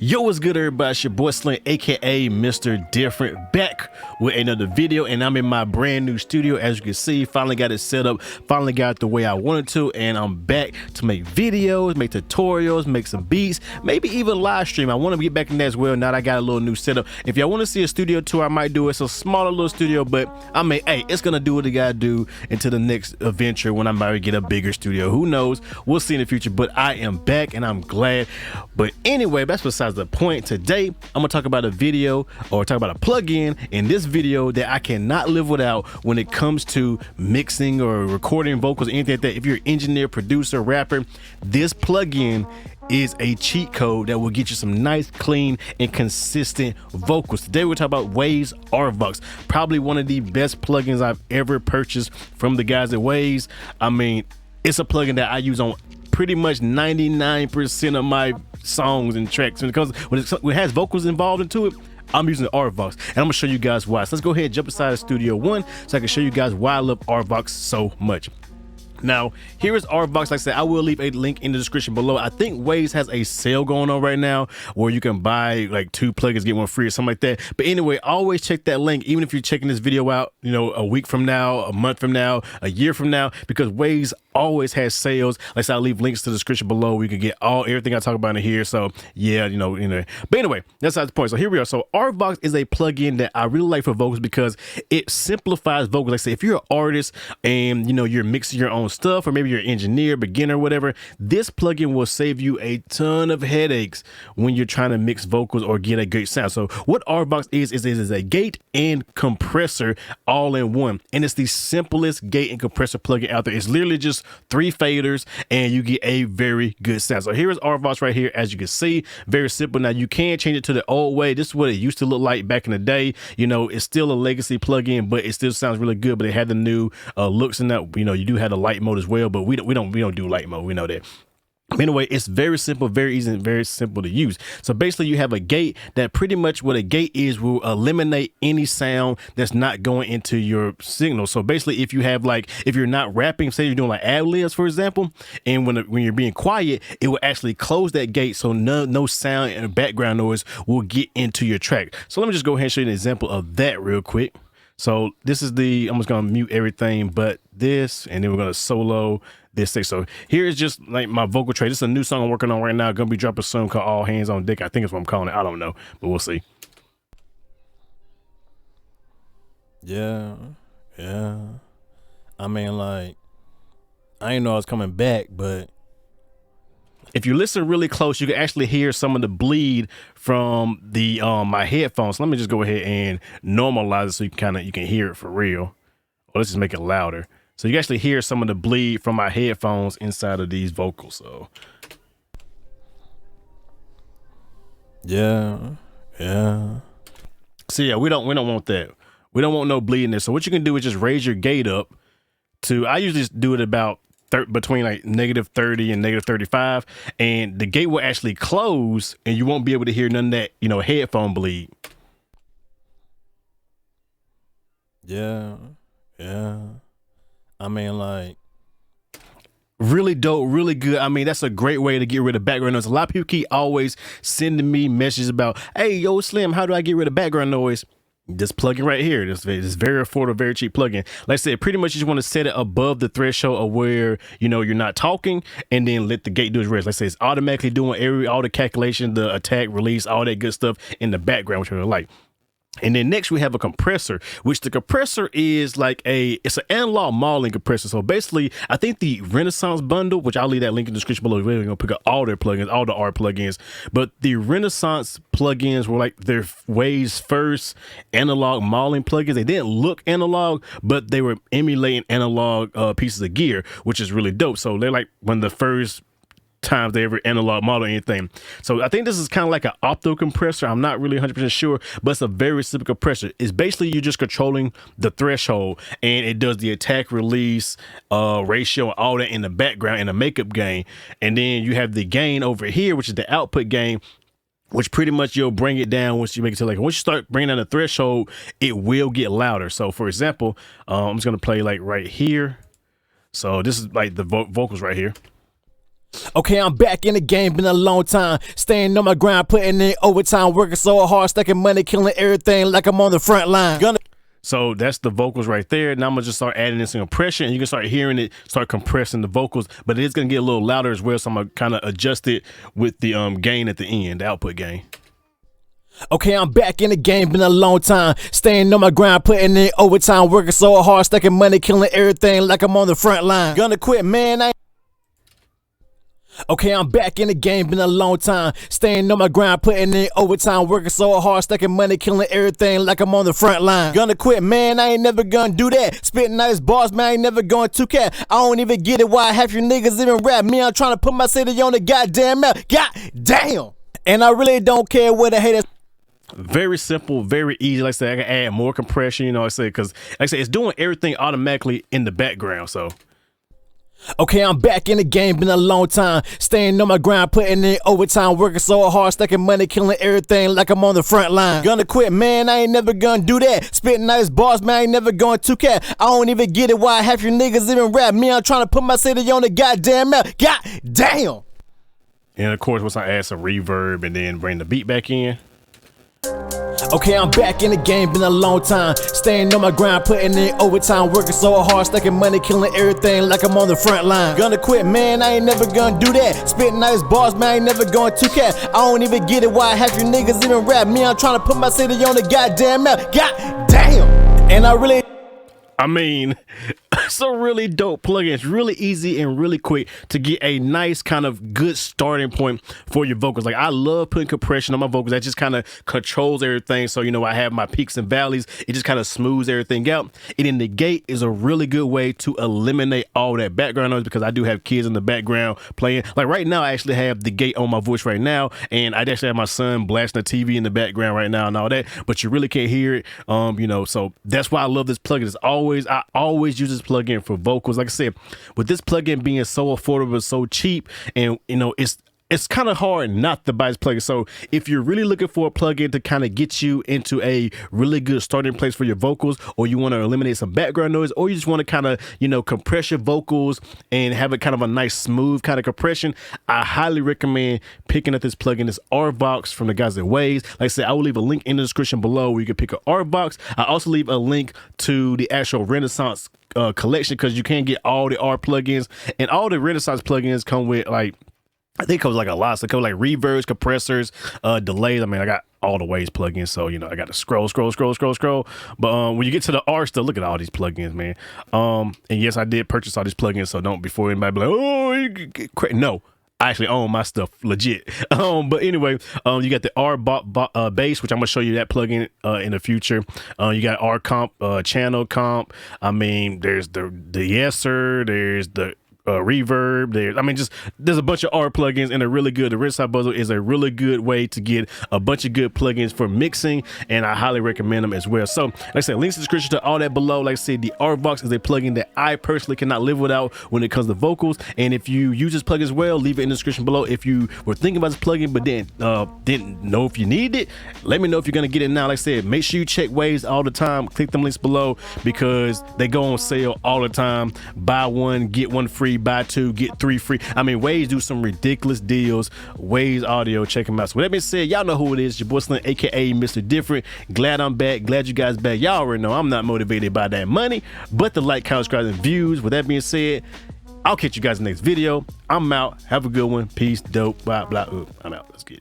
Yo, what's good, everybody? It's your boy Slim, aka Mr. Different, back with another video, and I'm in my brand new studio. As you can see, finally got it set up, finally got it the way I wanted to, and I'm back to make videos, make tutorials, make some beats, maybe even live stream. I want to get back in that as well. Now that I got a little new setup. If y'all want to see a studio tour, I might do it. It's a smaller little studio, but I mean, hey, it's gonna do what it gotta do into the next adventure when I might get a bigger studio. Who knows? We'll see in the future. But I am back, and I'm glad. But anyway, that's besides the point. Today I'm gonna talk about a video, or talk about a plugin in this video that I cannot live without when it comes to mixing or recording vocals, anything like that. If you're an engineer, producer, rapper, this plugin is a cheat code that will get you some nice, clean, and consistent vocals. Today we're talking about Waves RVox, probably one of the best plugins I've ever purchased from the guys at Waves. I mean, it's a plugin that I use on pretty much 99% of my songs and tracks. When it has vocals involved into it, I'm using the RVox, and I'm gonna show you guys why. So let's go ahead and jump inside the Studio One so I can show you guys why I love RVox so much. Now, here is RVox. Like I said, I will leave a link in the description below. I think Waves has a sale going on right now where you can buy like 2 plugins, get one free or something like that. But anyway, always check that link, even if you're checking this video out, you know, a week from now, a month from now, a year from now, because Waves always has sales. Like I said, I'll leave links to the description below where you can get everything I talk about in here. So yeah, you know. But anyway, that's not the point. So here we are. So RVox is a plugin that I really like for vocals because it simplifies vocals. Like I say, if you're an artist and you know you're mixing your own stuff, or maybe you're an engineer, beginner, whatever, this plugin will save you a ton of headaches when you're trying to mix vocals or get a good sound. So what RVox is a gate and compressor all in one, and it's the simplest gate and compressor plugin out there. It's literally just 3 faders and you get a very good sound. So here is RVox right here. As you can see, very simple. Now you can change it to the old way. This is what it used to look like back in the day. You know, it's still a legacy plugin, but it still sounds really good. But it had the new looks in that. You know, you do have the light mode as well, but we don't do light mode. We know that. Anyway, it's very simple, very easy, and very simple to use. So basically you have a gate that pretty much what a gate is will eliminate any sound that's not going into your signal. So basically if you have if you're not rapping, say you're doing like ad-libs, for example, and when you're being quiet, it will actually close that gate so no sound and background noise will get into your track. So let me just go ahead and show you an example of that real quick. So this is I'm just gonna mute everything but this, and then we're gonna solo this thing. So here is just like my vocal tray. This is a new song I'm working on right now. Gonna be dropping soon, called All Hands on Deck. I think that's what I'm calling it. I don't know, but we'll see. Yeah. I mean, like, I didn't know I was coming back, but if you listen really close, you can actually hear some of the bleed from the my headphones. Let me just go ahead and normalize it so you can hear it for real. Or let's just make it louder. So you can actually hear some of the bleed from my headphones inside of these vocals. So yeah. So yeah, we don't want that. We don't want no bleed in there. So what you can do is just raise your gate up to, I usually just do it about between like -30 and -35, and the gate will actually close and you won't be able to hear none of that, you know, headphone bleed. Yeah. I mean, like, really dope, really good. I mean, that's a great way to get rid of background noise. A lot of people keep always sending me messages about, hey, yo, Slim, how do I get rid of background noise? This plugin right here, this very affordable, very cheap plugin. Like I said, pretty much you just want to set it above the threshold of where, you know, you're not talking, and then let the gate do its rest. Like I said, it's automatically doing all the calculation, the attack, release, all that good stuff in the background, which I really like. And then next we have a compressor, which the compressor is like it's an analog modeling compressor. So basically, I think the Renaissance bundle, which I'll leave that link in the description below, we're gonna pick up all their plugins, all the art plugins. But the Renaissance plugins were like their Waves' first analog modeling plugins. They didn't look analog, but they were emulating analog pieces of gear, which is really dope. So they're like one of the first times they ever analog model anything. So I think this is kind of like an opto compressor. I'm not really 100% sure, but it's a very simple compressor. It's basically you're just controlling the threshold, and it does the attack, release, ratio, all that in the background in the makeup gain. And then you have the gain over here, which is the output gain, which pretty much you'll bring it down once you make it to, like, once you start bringing down the threshold, it will get louder. So for example, I'm just gonna play like right here. So this is like the vocals right here. Okay, I'm back in the game, been a long time. Staying on my grind, putting in overtime, working so hard, stacking money, killing everything like I'm on the front line. So that's the vocals right there. Now I'm gonna just start adding in some compression, and you can start hearing it start compressing the vocals, but it is gonna get a little louder as well. So I'm gonna kind of adjust it with the gain at the end, the output gain. Okay, I'm back in the game, been a long time. Staying on my grind, putting in overtime, working so hard, stacking money, killing everything like I'm on the front line. Gonna quit, man. Okay, I'm back in the game, been a long time. Staying on my grind, putting in overtime, working so hard, stacking money, killing everything like I'm on the front line. Gonna quit, man, I ain't never gonna do that. Spitting nice bars, man, I ain't never going to cat. I don't even get it why half you niggas even rap. Me, I'm trying to put my city on the goddamn map. God damn! And I really don't care what the haters. Very simple, very easy. Like I said, I can add more compression, you know, I said, because like I said, it's doing everything automatically in the background, so. Okay, I'm back in the game, been a long time. Staying on my grind, putting in overtime, working so hard, stacking money, killing everything like I'm on the front line. Gonna quit, man, I ain't never gonna do that. Spitting nice bars, man, I ain't never going to cat. I don't even get it why half you niggas even rap. Me, I'm trying to put my city on the goddamn map. God damn! And of course, once I add some reverb and then bring the beat back in. Okay, I'm back in the game, been a long time. Staying on my grind, putting in overtime, working so hard, stacking money, killing everything like I'm on the front line. Gonna quit, man, I ain't never gonna do that. Spitting nice bars, man, I ain't never going to cat. I don't even get it why half you niggas even rap. Me, I'm trying to put my city on the goddamn map. God damn! And I mean, it's a really dope plugin. It's really easy and really quick to get a nice kind of good starting point for your vocals. Like, I love putting compression on my vocals. That just kind of controls everything. So, you know, I have my peaks and valleys. It just kind of smooths everything out. And then the gate is a really good way to eliminate all that background noise, because I do have kids in the background playing. Like right now, I actually have the gate on my voice right now, and I actually have my son blasting the TV in the background right now and all that, but you really can't hear it. You know, so that's why I love this plugin. I always use this plugin for vocals. Like I said, with this plugin being so affordable, so cheap, and you know, it's kind of hard not to buy this plugin. So if you're really looking for a plugin to kind of get you into a really good starting place for your vocals, or you want to eliminate some background noise, or you just want to kind of, you know, compress your vocals and have it kind of a nice smooth kind of compression, I highly recommend picking up this plugin. This RVox from the guys at Waves. Like I said, I will leave a link in the description below where you can pick up RVox. I also leave a link to the actual Renaissance collection, because you can get all the R plugins, and all the Renaissance plugins come with, like, I think it comes like a lot. So it comes like reverbs, compressors, delays. I mean, I got all the Waves plugins, so you know, I got to scroll. But when you get to the R stuff, look at all these plugins, man. And yes, I did purchase all these plugins, so don't, before anybody be like, oh, no. I actually own my stuff legit. But anyway, you got the R bass, which I'm gonna show you that plugin in the future. You got R comp, channel comp. I mean, there's the yes sir. There's the reverb. There's a bunch of R plugins, and they're really good. The Rvox Buzzer is a really good way to get a bunch of good plugins for mixing, and I highly recommend them as well. So like I said, links in the description to all that below. Like I said, the RVox is a plugin that I personally cannot live without when it comes to vocals, and if you use this plugin as well, leave it in the description below. If you were thinking about this plugin but didn't know if you needed it, let me know if you're gonna get it now. Like I said, make sure you check Waves all the time. Click them links below, because they go on sale all the time. Buy one, get one free. Buy two, get three free. I mean, Waves do some ridiculous deals. Waves Audio, check them out. So with that being said, y'all know who it is. Your boy Slim, aka Mr. Different. Glad I'm back. Glad you guys back. Y'all already know I'm not motivated by that money, but the like, comment, subscribe, and views. With that being said, I'll catch you guys in the next video. I'm out. Have a good one. Peace. Dope. Blah, blah. I'm out. Let's get it.